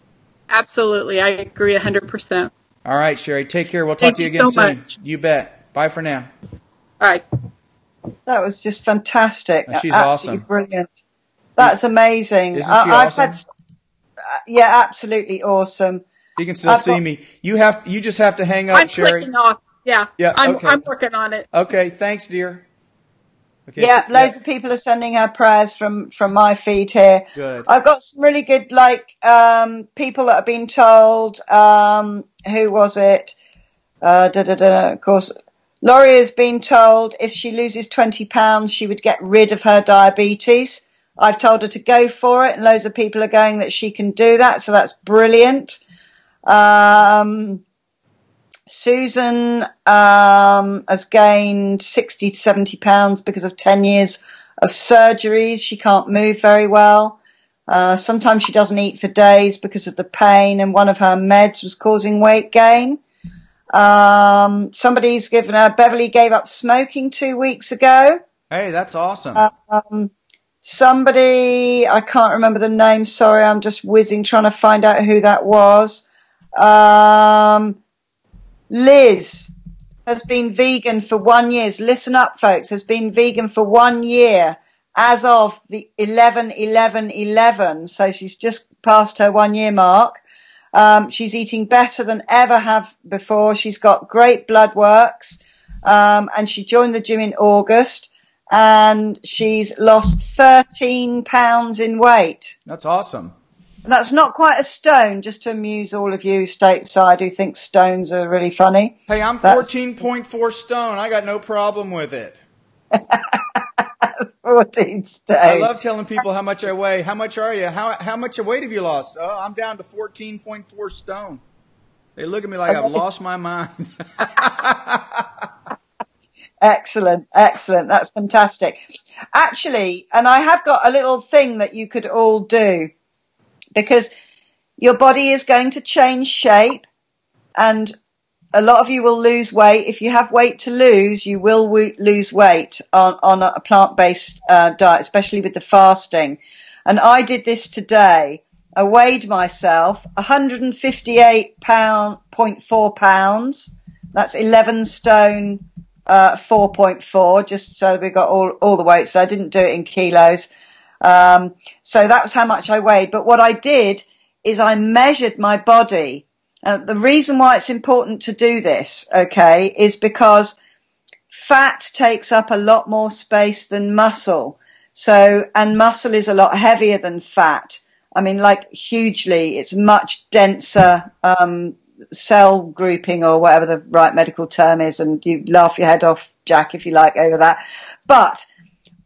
Absolutely. I agree 100%. All right, Sherry, take care. We'll talk Thank to you you again so soon. much. You bet. Bye for now. All right. That was just fantastic. She's Absolutely awesome. brilliant. That's amazing. Isn't she awesome? Yeah, absolutely awesome. You can still I've see got- me. You just have to hang up, I'm Sherry. clicking off. Yeah. Yeah, I'm okay. working on it. Okay, thanks, dear. Okay, Yeah, loads of people are sending her prayers from my feed here. Good. I've got some really good, people that have been told, who was it? Of course, Laurie has been told if she loses 20 pounds, she would get rid of her diabetes. I've told her to go for it, and loads of people are going that she can do that, so that's brilliant. Susan has gained 60 to 70 pounds because of 10 years of surgeries. She can't move very well. Sometimes she doesn't eat for days because of the pain, and one of her meds was causing weight gain. Somebody's given her, Beverly gave up smoking 2 weeks ago. Hey, that's awesome. Somebody, I can't remember the name, sorry, I'm just whizzing trying to find out who that was. Liz has been vegan for 1 year. Listen up, folks, has been vegan for 1 year as of the 11/11/11. So she's just passed her 1 year mark. She's eating better than ever have before. She's got great blood works. And she joined the gym in August, and she's lost 13 pounds in weight. That's awesome. And that's not quite a stone, just to amuse all of you stateside who think stones are really funny. Hey, I'm 14.4 stone. I got no problem with it. 14 stone. I love telling people how much I weigh. How much are you? How much weight have you lost? Oh, I'm down to 14.4 stone. They look at me like I've lost my mind. Excellent, excellent. That's fantastic. Actually, and I have got a little thing that you could all do, because your body is going to change shape, and a lot of you will lose weight. If you have weight to lose, you will lose weight on a plant-based diet, especially with the fasting. And I did this today. I weighed myself 158.4 pounds. That's 11 stone, 4.4, just so we got all the weight. So I didn't do it in kilos. So that's how much I weighed. But what I did is I measured my body. The reason why it's important to do this, okay, is because fat takes up a lot more space than muscle. So, and muscle is a lot heavier than fat. I mean, like hugely, it's much denser, cell grouping, or whatever the right medical term is. And you laugh your head off, Jack, if you like, over that. But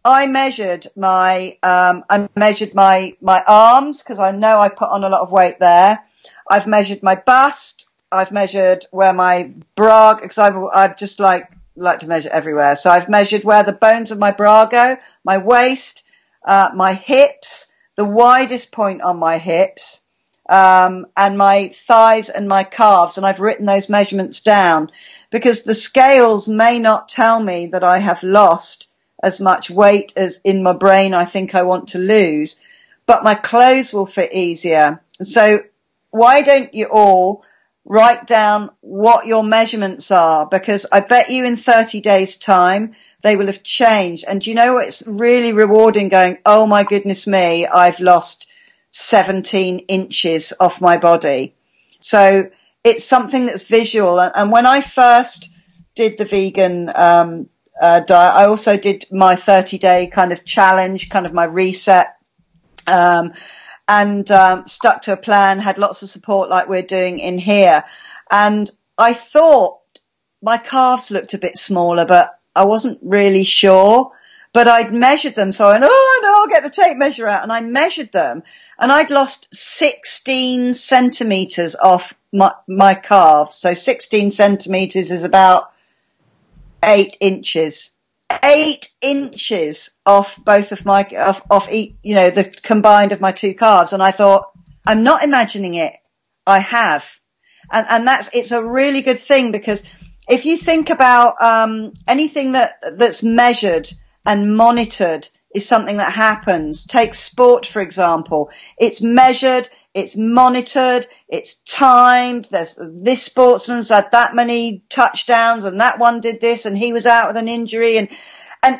I measured my arms, because I know I put on a lot of weight there. I've measured my bust. I've measured where my bra, because I've just like to measure everywhere. So I've measured where the bones of my bra go, my waist, my hips, the widest point on my hips, and my thighs and my calves. And I've written those measurements down, because the scales may not tell me that I have lost as much weight as in my brain I think I want to lose. but my clothes will fit easier. So why don't you all write down what your measurements are? Because I bet you in 30 days time, they will have changed. And do you know what? It's really rewarding going, oh my goodness me, I've lost 17 inches off my body. So it's something that's visual. And when I first did the vegan diet, I also did my 30-day kind of challenge, kind of my reset, and stuck to a plan, had lots of support like we're doing in here. And I thought my calves looked a bit smaller, but I wasn't really sure. But I'd measured them, so I went, oh no, I'll get the tape measure out. And I measured them, and I'd lost 16 centimeters off my calves. So 16 centimeters is about 8 inches. 8 inches off both of my, off each, the combined of my two calves. And I thought, I'm not imagining it. I have. And it's a really good thing, because if you think about, anything that's measured and monitored is something that happens. Take sport, for example. It's measured, it's monitored, it's timed. There's this sportsman's had that many touchdowns and that one did this and he was out with an injury, and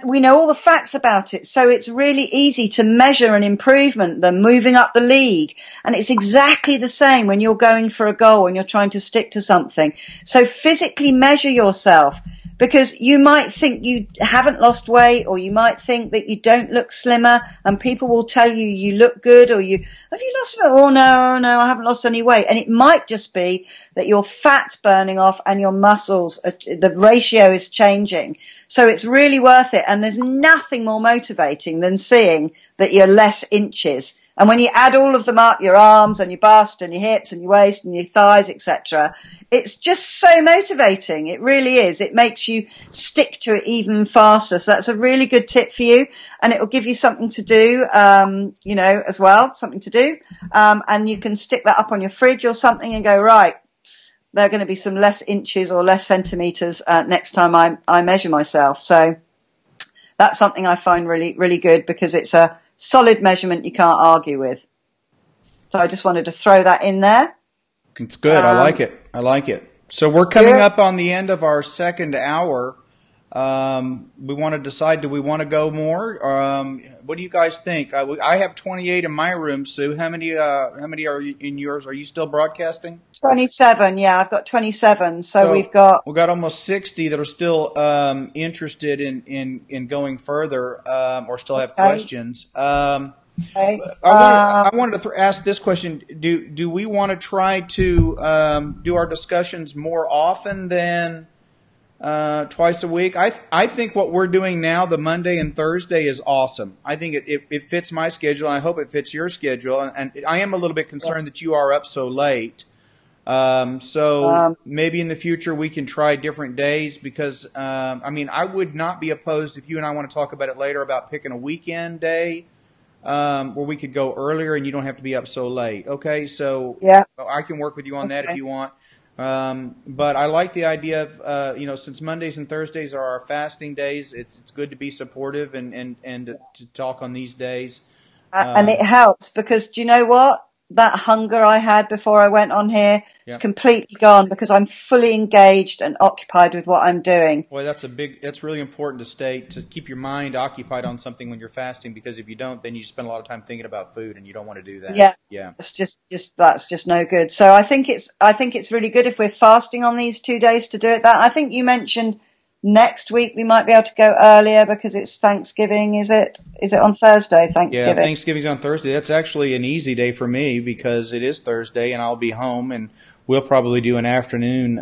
we know all the facts about it. So it's really easy to measure an improvement, the moving up the league. And it's exactly the same when you're going for a goal and you're trying to stick to something. So physically measure yourself, because you might think you haven't lost weight, or you might think that you don't look slimmer, and people will tell you you look good, or have you lost weight? Oh no, I haven't lost any weight. And it might just be that your fat's burning off and your muscles, the ratio is changing. So it's really worth it. And there's nothing more motivating than seeing that you're less inches. And when you add all of them up, your arms and your bust and your hips and your waist and your thighs, etc., it's just so motivating. It really is. It makes you stick to it even faster. So that's a really good tip for you. And it will give you something to do, as well, something to do. And you can stick that up on your fridge or something and go, right, there are going to be some less inches or less centimeters next time I measure myself. So that's something I find really, really good, because it's a solid measurement you can't argue with. So I just wanted to throw that in there. It's good. I like it. So we're coming up on the end of our second hour. We want to decide, do we want to go more? What do you guys think? I have 28 in my room, Sue. How many are in yours? Are you still broadcasting? 27. Yeah, I've got 27. So we've got almost 60 that are still interested in going further, or still have questions. Okay. I wanted to ask this question. Do we want to try to do our discussions more often than twice a week? I think what we're doing now, the Monday and Thursday, is awesome. I think it fits my schedule. I hope it fits your schedule. And I am a little bit concerned that you are up so late. So maybe in the future we can try different days, because I would not be opposed, if you and I want to talk about it later, about picking a weekend day where we could go earlier and you don't have to be up so late. Okay, so yeah, I can work with you on that if you want. But I like the idea of, since Mondays and Thursdays are our fasting days, it's good to be supportive and to talk on these days. And it helps, because do you know what? That hunger I had before I went on here is completely gone, because I'm fully engaged and occupied with what I'm doing. Boy, that's really important to keep your mind occupied on something when you're fasting, because if you don't, then you spend a lot of time thinking about food, and you don't want to do that. Yeah. It's that's just no good. So I think it's really good if we're fasting on these 2 days to do it. That I think you mentioned next week we might be able to go earlier because it's Thanksgiving. Is it on Thursday, Thanksgiving? Yeah, Thanksgiving's on Thursday. That's actually an easy day for me because it is Thursday and I'll be home, and we'll probably do an afternoon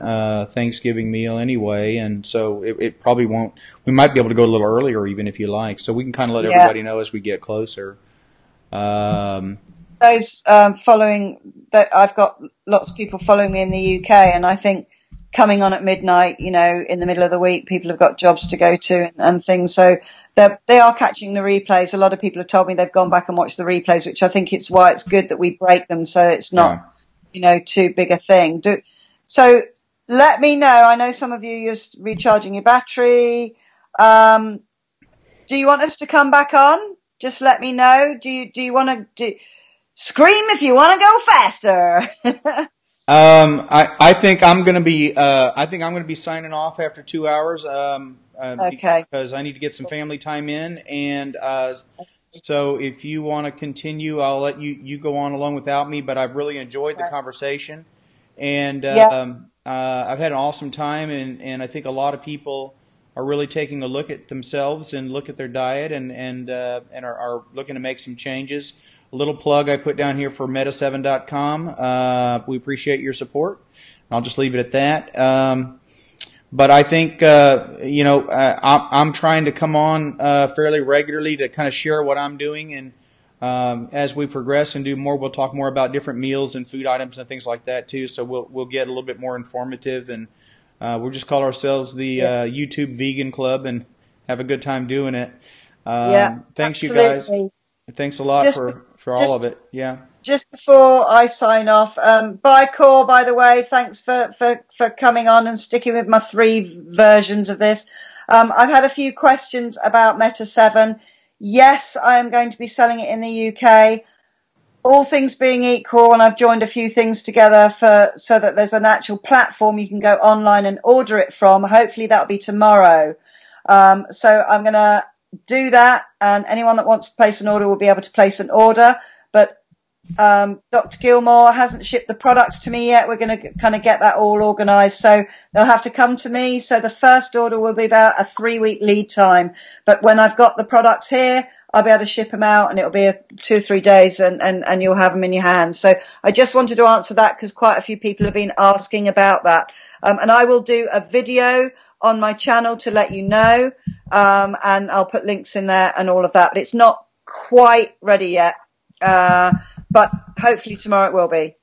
Thanksgiving meal anyway, and so it probably won't. We might be able to go a little earlier even if you like, so we can kind of let everybody know as we get closer. Those following that, I've got lots of people following me in the UK, and I think coming on at midnight, in the middle of the week, people have got jobs to go to and things. So they are catching the replays. A lot of people have told me they've gone back and watched the replays, which I think it's why it's good that we break them so it's not, too big a thing. So let me know. I know some of you are recharging your battery. Do you want us to come back on? just let me know. Do you want to scream if you want to go faster? I think I'm going to be signing off after 2 hours. Okay. Because I need to get some family time in, and so if you want to continue, I'll let you go on along without me. But I've really enjoyed the conversation, and I've had an awesome time, and I think a lot of people are really taking a look at themselves and look at their diet, and are looking to make some changes. A little plug I put down here for Meta7.com. We appreciate your support. I'll just leave it at that. But I think, I'm trying to come on fairly regularly to kind of share what I'm doing. And as we progress and do more, we'll talk more about different meals and food items and things like that too. So we'll get a little bit more informative. And we'll just call ourselves the YouTube Vegan Club and have a good time doing it. Thanks, absolutely. you guys. Thanks a lot for all of it. Yeah. Just before I sign off, bye, Core, by the way. Thanks for coming on and sticking with my 3 versions of this. I've had a few questions about Meta 7. Yes, I am going to be selling it in the UK. All things being equal, and I've joined a few things together so that there's an actual platform you can go online and order it from. Hopefully that'll be tomorrow. So I'm going to do that, and anyone that wants to place an order will be able to place an order. But Dr. Gilmore hasn't shipped the products to me yet. We're going to kind of get that all organised. So they'll have to come to me. So the first order will be about a 3-week lead time. But when I've got the products here, I'll be able to ship them out, and it'll be 2 or 3 days, and you'll have them in your hands. So I just wanted to answer that because quite a few people have been asking about that. And I will do a video on my channel to let you know. And I'll put links in there and all of that. But it's not quite ready yet. But hopefully tomorrow it will be.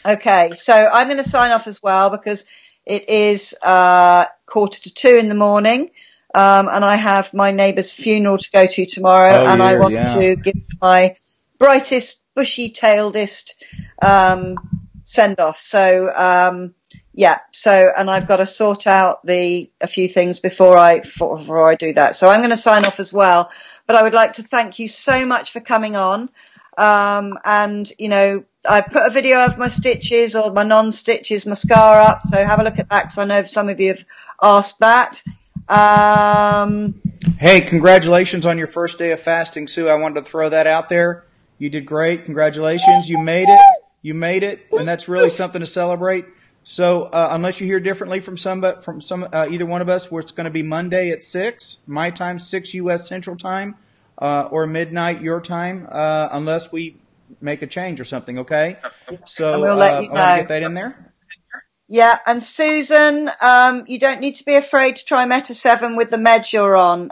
Okay, so I'm going to sign off as well because it is 1:45 in the morning, and I have my neighbour's funeral to go to tomorrow, I want to give my brightest, bushy-tailedest send off. So and I've got to sort out a few things before I do that. So I'm going to sign off as well. But I would like to thank you so much for coming on. And I put a video of my stitches or my non-stitches mascara up, so have a look at that because I know some of you have asked that. Hey, congratulations on your first day of fasting, Sue. I wanted to throw that out there. You did great. Congratulations. You made it, and that's really something to celebrate. So, unless you hear differently from either one of us, it's going to be Monday at 6, my time, 6 U.S. Central Time, or midnight your time, unless we make a change or something, okay? So, we'll let you know. I want to get that in there. Yeah, and Susan, you don't need to be afraid to try Meta 7 with the meds you're on.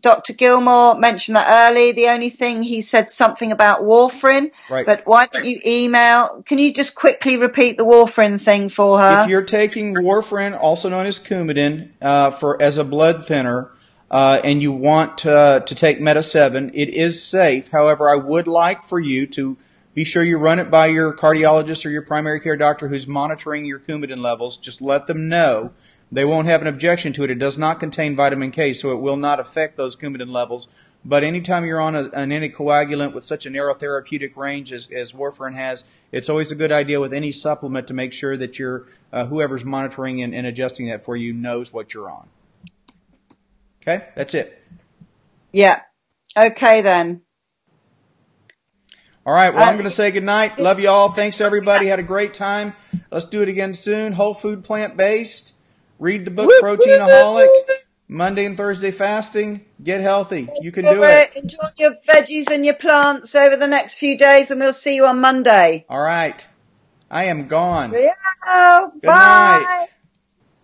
Dr. Gilmore mentioned that early. The only thing he said something about warfarin. Right. But why don't you email? Can you just quickly repeat the warfarin thing for her? If you're taking warfarin, also known as Coumadin, as a blood thinner, and you want to take Meta 7, it is safe. However, I would like for you to be sure you run it by your cardiologist or your primary care doctor who's monitoring your Coumadin levels. Just let them know. They won't have an objection to it. It does not contain vitamin K, so it will not affect those Coumadin levels. But anytime you're on an anticoagulant with such a narrow therapeutic range as warfarin has, it's always a good idea with any supplement to make sure that your whoever's monitoring and adjusting that for you knows what you're on. Okay? That's it. Yeah. Okay, then. All right, well, I'm going to say goodnight. Love you all. Thanks, everybody. Had a great time. Let's do it again soon. Whole food, plant-based. Read the book, Proteinaholic. Monday and Thursday fasting. Get healthy. You can do it. Enjoy your veggies and your plants over the next few days, and we'll see you on Monday. All right. I am gone. Yeah. Good night.